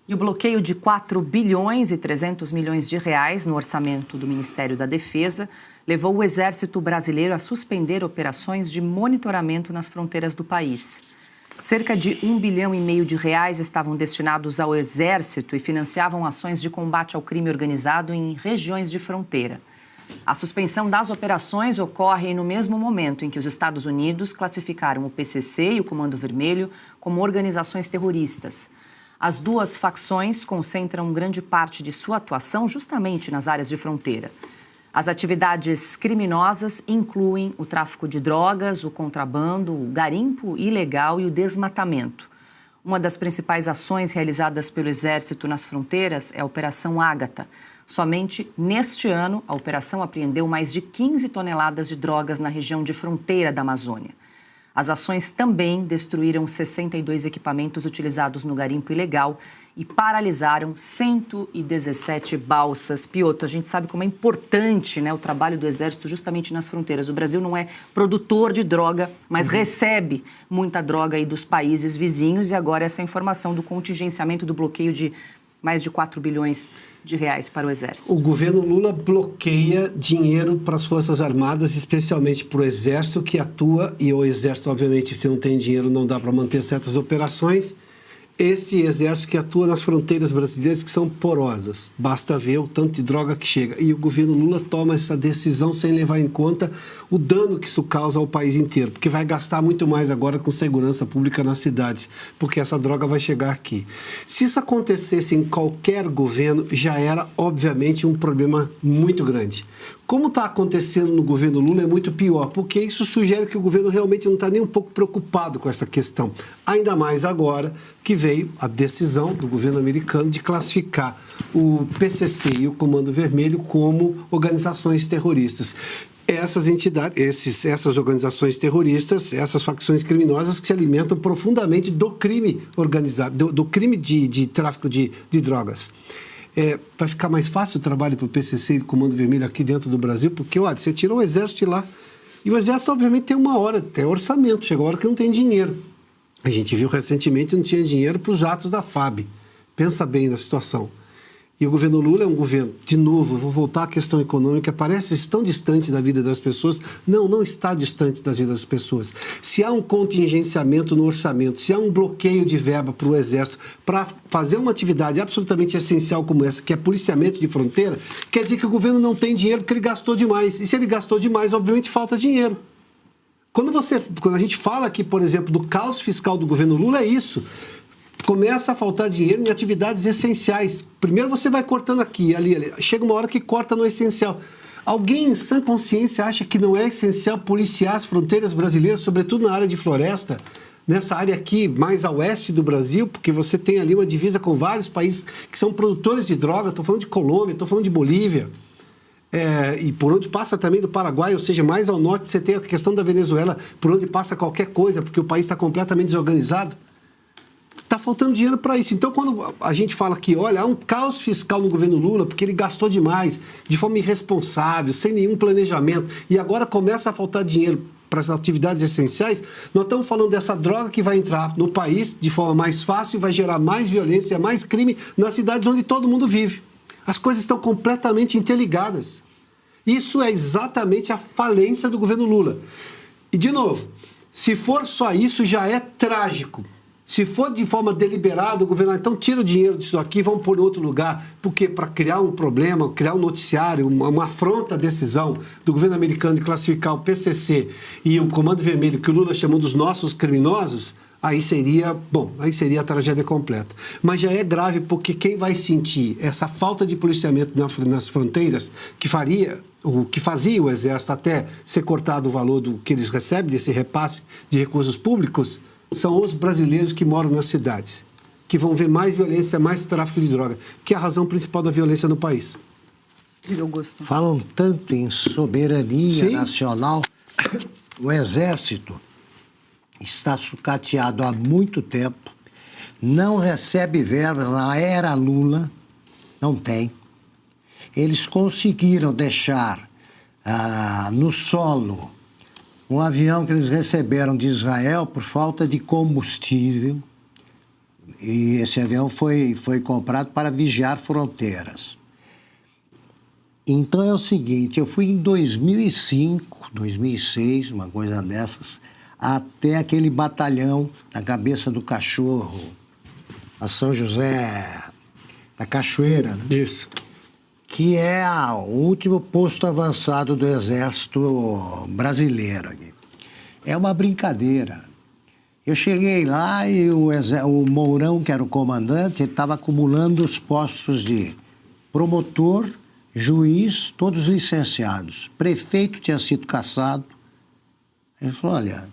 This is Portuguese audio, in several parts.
E o bloqueio de 4 bilhões e 300 milhões de reais no orçamento do Ministério da Defesa levou o Exército Brasileiro a suspender operações de monitoramento nas fronteiras do país. Cerca de 1,5 bilhão de reais estavam destinados ao Exército e financiavam ações de combate ao crime organizado em regiões de fronteira. A suspensão das operações ocorre no mesmo momento em que os Estados Unidos classificaram o PCC e o Comando Vermelho como organizações terroristas. As duas facções concentram grande parte de sua atuação justamente nas áreas de fronteira. As atividades criminosas incluem o tráfico de drogas, o contrabando, o garimpo ilegal e o desmatamento. Uma das principais ações realizadas pelo Exército nas fronteiras é a Operação Ágata. Somente neste ano, a operação apreendeu mais de 15 toneladas de drogas na região de fronteira da Amazônia. As ações também destruíram 62 equipamentos utilizados no garimpo ilegal e paralisaram 117 balsas. Piotr, a gente sabe como é importante, né, o trabalho do Exército justamente nas fronteiras. O Brasil não é produtor de droga, mas recebe muita droga aí dos países vizinhos. E agora essa informação do contingenciamento do bloqueio de mais de 4 bilhões de reais para o Exército. O governo Lula bloqueia dinheiro para as Forças Armadas, especialmente para o Exército que atua, e o Exército, obviamente, se não tem dinheiro, não dá para manter certas operações. Esse Exército que atua nas fronteiras brasileiras que são porosas. Basta ver o tanto de droga que chega. E o governo Lula toma essa decisão sem levar em conta o dano que isso causa ao país inteiro, porque vai gastar muito mais agora com segurança pública nas cidades, porque essa droga vai chegar aqui. Se isso acontecesse em qualquer governo, já era, obviamente, um problema muito grande. Como está acontecendo no governo Lula é muito pior, porque isso sugere que o governo realmente não está nem um pouco preocupado com essa questão. Ainda mais agora que veio a decisão do governo americano de classificar o PCC e o Comando Vermelho como organizações terroristas. Essas entidades, essas organizações terroristas, essas facções criminosas que se alimentam profundamente do crime organizado, do crime de tráfico de drogas. Vai ficar mais fácil o trabalho para o PCC e o Comando Vermelho aqui dentro do Brasil, porque, olha, você tirou o Exército de lá. E o Exército, obviamente, tem uma hora, tem orçamento, chega a hora que não tem dinheiro. A gente viu recentemente que não tinha dinheiro para os jatos da FAB. Pensa bem na situação. E o governo Lula é um governo, de novo, vou voltar à questão econômica, parece tão distante da vida das pessoas. Não está distante das vidas das pessoas. Se há um contingenciamento no orçamento, se há um bloqueio de verba para o Exército para fazer uma atividade absolutamente essencial como essa, que é policiamento de fronteira, quer dizer que o governo não tem dinheiro porque ele gastou demais. E se ele gastou demais, obviamente falta dinheiro. Quando a gente fala aqui, por exemplo, do caos fiscal do governo Lula, é isso. Começa a faltar dinheiro em atividades essenciais. Primeiro você vai cortando aqui, ali. Chega uma hora que corta no essencial. Alguém em sã consciência acha que não é essencial policiar as fronteiras brasileiras, sobretudo na área de floresta, nessa área aqui mais a oeste do Brasil, porque você tem ali uma divisa com vários países que são produtores de droga. Estou falando de Colômbia, estou falando de Bolívia. E por onde passa também do Paraguai, ou seja, mais ao norte você tem a questão da Venezuela, por onde passa qualquer coisa, porque o país está completamente desorganizado. Está faltando dinheiro para isso. Então, quando a gente fala que, olha, há um caos fiscal no governo Lula, porque ele gastou demais, de forma irresponsável, sem nenhum planejamento, e agora começa a faltar dinheiro para as atividades essenciais, nós estamos falando dessa droga que vai entrar no país de forma mais fácil e vai gerar mais violência, mais crime nas cidades onde todo mundo vive. As coisas estão completamente interligadas. Isso é exatamente a falência do governo Lula. E, de novo, se for só isso, já é trágico. Se for de forma deliberada, o governo, então tira o dinheiro disso aqui, vamos pôr em outro lugar. Porque para criar um problema, criar um noticiário, uma afronta à decisão do governo americano de classificar o PCC e o Comando Vermelho, que o Lula chamou dos nossos criminosos, aí seria a tragédia completa. Mas já é grave porque quem vai sentir essa falta de policiamento nas fronteiras, que fazia o Exército até ser cortado o valor do que eles recebem, desse repasse de recursos públicos, são os brasileiros que moram nas cidades, que vão ver mais violência, mais tráfico de droga, que é a razão principal da violência no país. Augusto. Falam tanto em soberania nacional. O Exército está sucateado há muito tempo, não recebe verba. Na era Lula, não tem. Eles conseguiram deixar no solo um avião que eles receberam de Israel por falta de combustível. E esse avião foi comprado para vigiar fronteiras. Então é o seguinte, eu fui em 2005, 2006, uma coisa dessas, até aquele batalhão da Cabeça do Cachorro, a São José da Cachoeira, né? Isso. Que é o último posto avançado do Exército Brasileiro. É uma brincadeira. Eu cheguei lá e o Mourão, que era o comandante, ele estava acumulando os postos de promotor, juiz, todos licenciados. Prefeito tinha sido cassado. Ele falou, olha,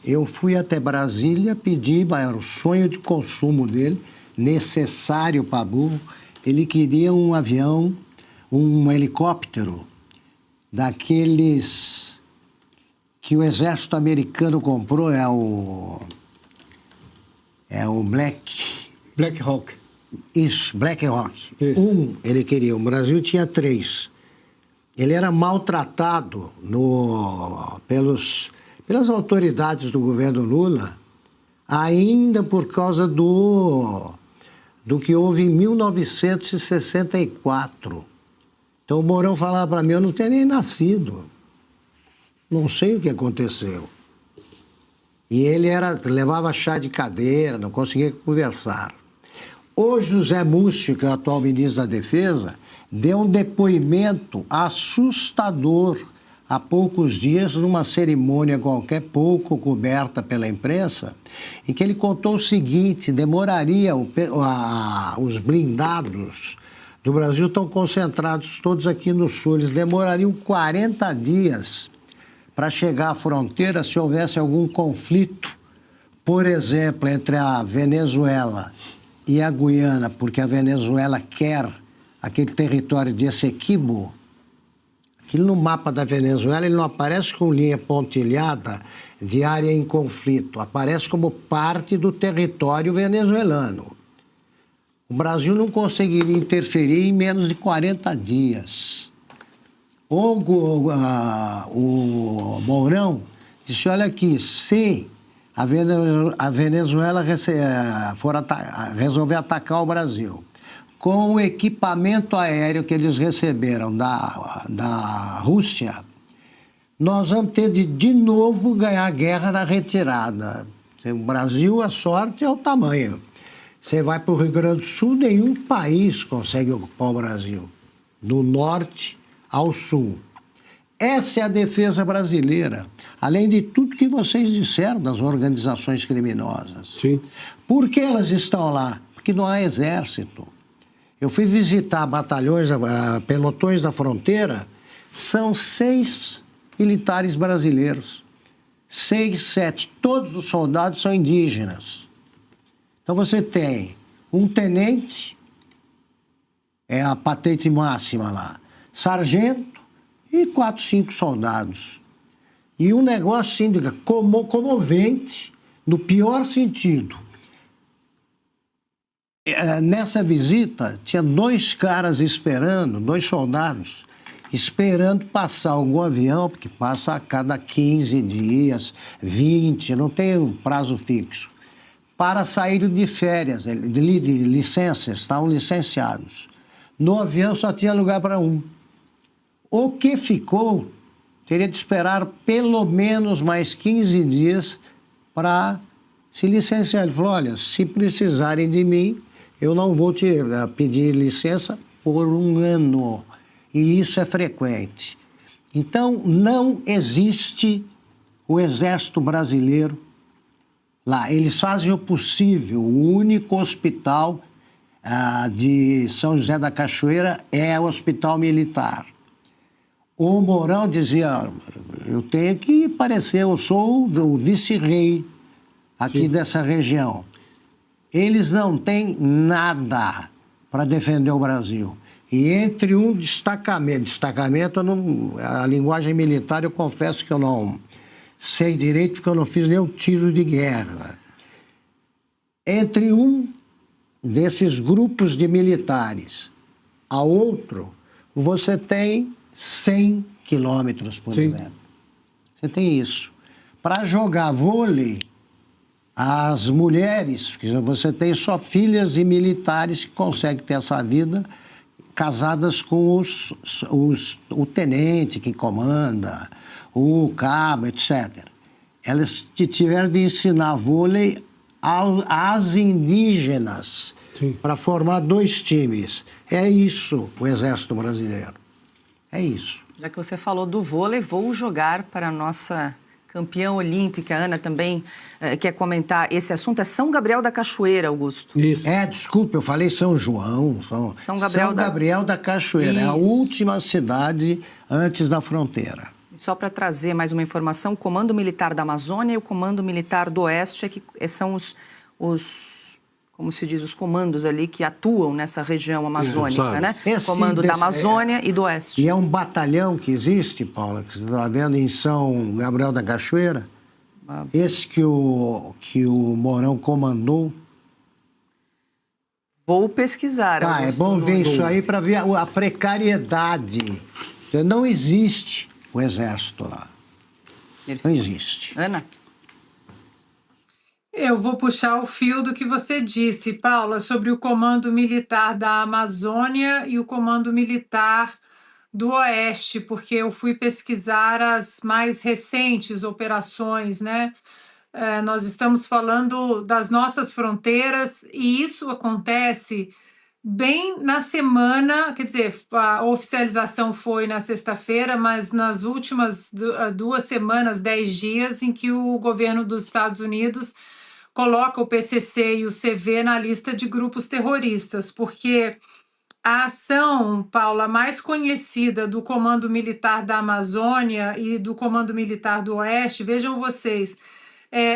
eu fui até Brasília, pedi, era o sonho de consumo dele, necessário para burro. Ele queria um avião, um helicóptero, daqueles que o exército americano comprou, é o Black Hawk. Isso, Black Hawk. Isso. Ele queria, o Brasil tinha 3. Ele era maltratado pelas autoridades do governo Lula, ainda por causa do que houve em 1964. Então o Mourão falava para mim, eu não tenho nem nascido. Não sei o que aconteceu. E ele levava chá de cadeira, não conseguia conversar. O José Múcio, que é o atual ministro da Defesa, deu um depoimento assustador há poucos dias, numa cerimônia qualquer, pouco coberta pela imprensa, em que ele contou o seguinte, demoraria, os blindados do Brasil estão concentrados todos aqui no sul, eles demorariam 40 dias para chegar à fronteira se houvesse algum conflito, por exemplo, entre a Venezuela e a Guiana, porque a Venezuela quer aquele território de Essequibo. Aquilo no mapa da Venezuela, ele não aparece com linha pontilhada de área em conflito, aparece como parte do território venezuelano. O Brasil não conseguiria interferir em menos de 40 dias. O Mourão disse, olha aqui, se a Venezuela resolver atacar o Brasil, com o equipamento aéreo que eles receberam da Rússia, nós vamos ter de novo ganhar a guerra da retirada. O Brasil, a sorte é o tamanho. Você vai para o Rio Grande do Sul, nenhum país consegue ocupar o Brasil, do norte ao sul. Essa é a defesa brasileira, além de tudo que vocês disseram das organizações criminosas. Sim. Por que elas estão lá? Porque não há exército. Eu fui visitar batalhões, pelotões da fronteira, são 6 militares brasileiros. 6, 7, todos os soldados são indígenas. Então você tem um tenente, é a patente máxima lá, sargento e 4, 5 soldados. E um negócio assim, comovente, no pior sentido. Nessa visita, tinha 2 caras esperando, 2 soldados, esperando passar algum avião, porque passa a cada 15 dias, 20, não tem um prazo fixo, para sair de férias, de licenças, estavam licenciados. No avião só tinha lugar para um. O que ficou, teria de esperar pelo menos mais 15 dias para se licenciar. Ele falou, olha, se precisarem de mim, eu não vou te pedir licença por 1 ano. E isso é frequente. Então, não existe o Exército Brasileiro lá. Eles fazem o possível. O único hospital de São José da Cachoeira é o hospital militar. O Mourão dizia, eu tenho que parecer, eu sou o vice-rei aqui Sim. dessa região. Eles não têm nada para defender o Brasil. E entre um destacamento a linguagem militar eu confesso que eu não sei direito, porque eu não fiz nenhum tiro de guerra. Entre um desses grupos de militares a outro, você tem 100 quilômetros, por exemplo. Você tem isso. Para jogar vôlei, As mulheres, porque você tem só filhas de militares que conseguem ter essa vida casadas com o tenente que comanda, o cabo, etc. Elas tiveram de ensinar vôlei às indígenas para formar 2 times. É isso o Exército Brasileiro. É isso. Já que você falou do vôlei, vou jogar para a nossa campeã olímpica. A Ana também quer comentar esse assunto. É São Gabriel da Cachoeira, Augusto. Isso. Desculpe, eu falei São João. São Gabriel da Cachoeira. Isso. É a última cidade antes da fronteira. Só para trazer mais uma informação, o Comando Militar da Amazônia e o Comando Militar do Oeste são como se diz, os comandos ali que atuam nessa região amazônica, né? Comando da Amazônia e do Oeste. E é um batalhão que existe, Paula, que você está vendo em São Gabriel da Cachoeira? Esse que o Mourão comandou. Vou pesquisar. É bom ver isso aí para ver a precariedade. Não existe o exército lá. Não existe. Ana? Eu vou puxar o fio do que você disse, Paula, sobre o Comando Militar da Amazônia e o Comando Militar do Oeste, porque eu fui pesquisar as mais recentes operações, né? Nós estamos falando das nossas fronteiras e isso acontece bem na semana, quer dizer, a oficialização foi na sexta-feira, mas nas últimas 2 semanas, 10 dias, em que o governo dos Estados Unidos coloca o PCC e o CV na lista de grupos terroristas, porque a ação, Paula, mais conhecida do Comando Militar da Amazônia e do Comando Militar do Oeste, vejam vocês,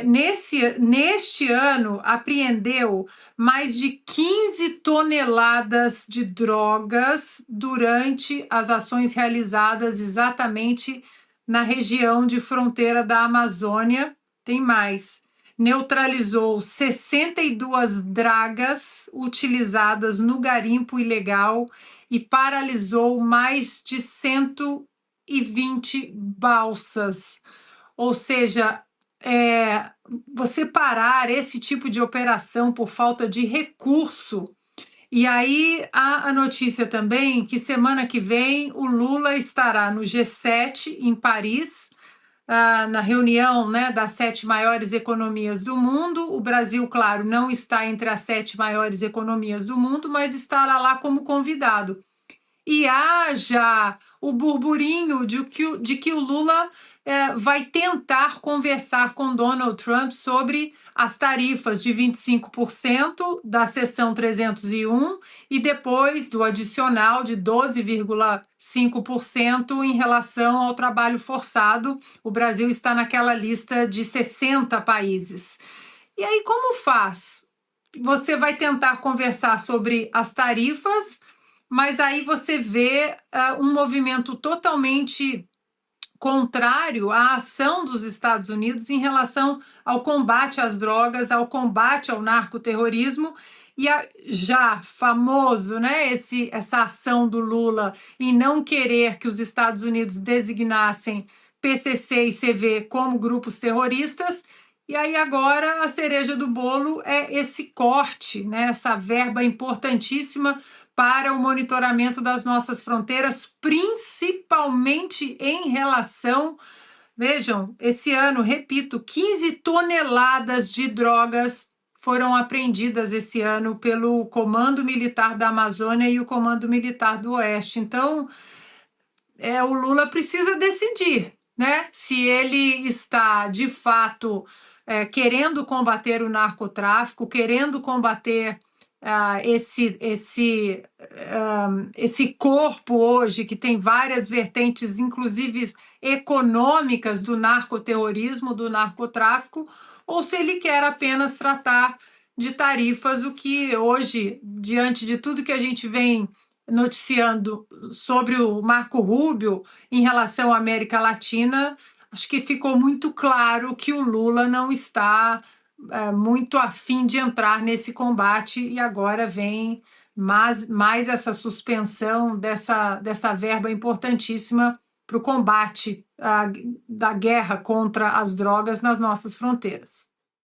neste ano apreendeu mais de 15 toneladas de drogas durante as ações realizadas exatamente na região de fronteira da Amazônia. Tem mais. Neutralizou 62 dragas utilizadas no garimpo ilegal e paralisou mais de 120 balsas. Ou seja, você parar esse tipo de operação por falta de recurso. E aí há a notícia também que semana que vem o Lula estará no G7 em Paris, na reunião, né, das 7 maiores economias do mundo. O Brasil, claro, não está entre as 7 maiores economias do mundo, mas estará lá como convidado. E há já o burburinho de que o Lula vai tentar conversar com Donald Trump sobre as tarifas de 25% da seção 301 e depois do adicional de 12,5% em relação ao trabalho forçado. O Brasil está naquela lista de 60 países. E aí, como faz? Você vai tentar conversar sobre as tarifas, mas aí você vê um movimento totalmente contrário à ação dos Estados Unidos em relação ao combate às drogas, ao combate ao narcoterrorismo, e já famoso, né, essa ação do Lula em não querer que os Estados Unidos designassem PCC e CV como grupos terroristas. E aí agora a cereja do bolo é esse corte, né, essa verba importantíssima para o monitoramento das nossas fronteiras, principalmente em relação, vejam, esse ano, repito, 15 toneladas de drogas foram apreendidas esse ano pelo Comando Militar da Amazônia e o Comando Militar do Oeste. Então, o Lula precisa decidir, né, se ele está, de fato, querendo combater o narcotráfico, querendo combater esse corpo hoje que tem várias vertentes, inclusive econômicas, do narcoterrorismo, do narcotráfico, ou se ele quer apenas tratar de tarifas, o que hoje, diante de tudo que a gente vem noticiando sobre o Marco Rubio em relação à América Latina, acho que ficou muito claro que o Lula não está muito afim de entrar nesse combate, e agora vem mais essa suspensão dessa verba importantíssima para o combate da guerra contra as drogas nas nossas fronteiras.